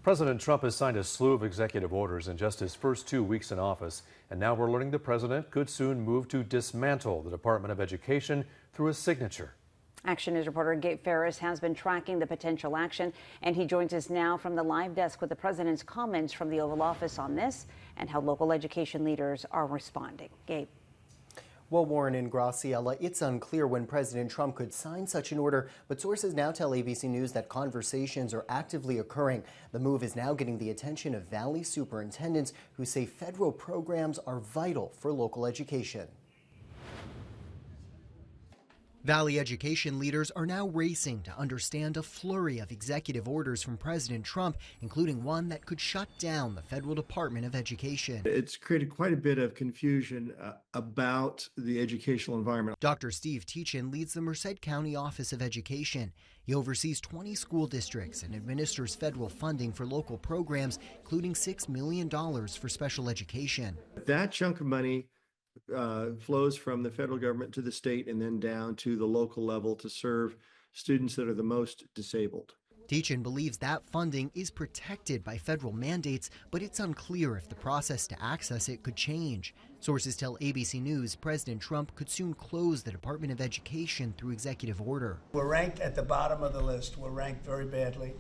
President Trump has signed a slew of executive orders in just his first 2 weeks in office, and now we're learning the president could soon move to dismantle the Department of Education through a signature. Action News reporter Gabe Ferris has been tracking the potential action, and he joins us now from the live desk with the president's comments from the Oval Office on this and how local education leaders are responding. Gabe. Well, Warren and Graciela, it's unclear when President Trump could sign such an order, but sources now tell ABC News that conversations are actively occurring. The move is now getting the attention of Valley superintendents who say federal programs are vital for local education. Valley education leaders are now racing to understand a flurry of executive orders from President Trump, including one that could shut down the federal Department of Education. It's created quite a bit of confusion about the educational environment. Dr. Steve Teachin leads the Merced County Office of Education. He oversees 20 school districts and administers federal funding for local programs, including $6 million for special education. That chunk of money flows from the federal government to the state and then down to the local level to serve students that are the most disabled. Teachin believes that funding is protected by federal mandates, but it's unclear if the process to access it could change. Sources tell ABC News President Trump could soon close the Department of Education through executive order. We're ranked at the bottom of the list. We're ranked very badly.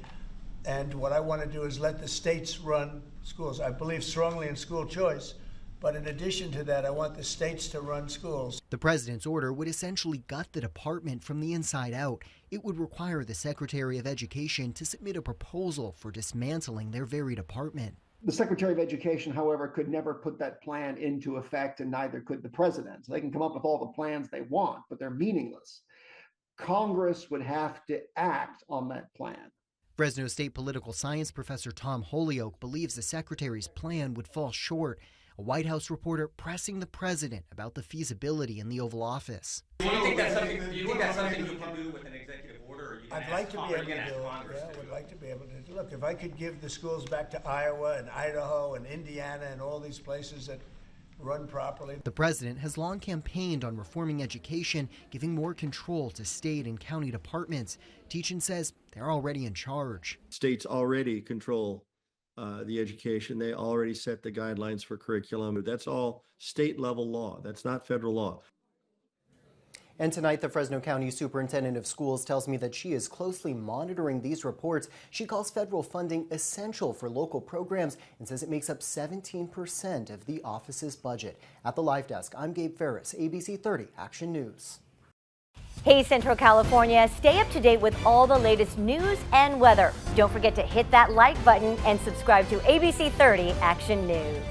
And what I want to do is let the states run schools. I believe strongly in school choice. But in addition to that, I want the states to run schools. The president's order would essentially gut the department from the inside out. It would require the Secretary of Education to submit a proposal for dismantling their very department. The Secretary of Education, however, could never put that plan into effect, and neither could the president. So they can come up with all the plans they want, but they're meaningless. Congress would have to act on that plan. Fresno State political science professor Tom Holyoke believes the secretary's plan would fall short. A White House reporter pressing the president about the feasibility in the Oval Office. Do you think that's something you can do with an executive order? Or you can I'd like to be able to do it. Congress Yeah, I would like to be able to do. Look, if I could give the schools back to Iowa and Idaho and Indiana and all these places that run properly. The president has long campaigned on reforming education, giving more control to state and county departments. Teachin says they're already in charge. States already control the education. They already set the guidelines for curriculum. That's all state level law. That's not federal law. And tonight, the Fresno County Superintendent of Schools tells me that she is closely monitoring these reports. She calls federal funding essential for local programs and says it makes up 17% of the office's budget. At the Live Desk, I'm Gabe Ferris, ABC 30 Action News. Hey Central California, stay up to date with all the latest news and weather. Don't forget to hit that like button and subscribe to ABC 30 Action News.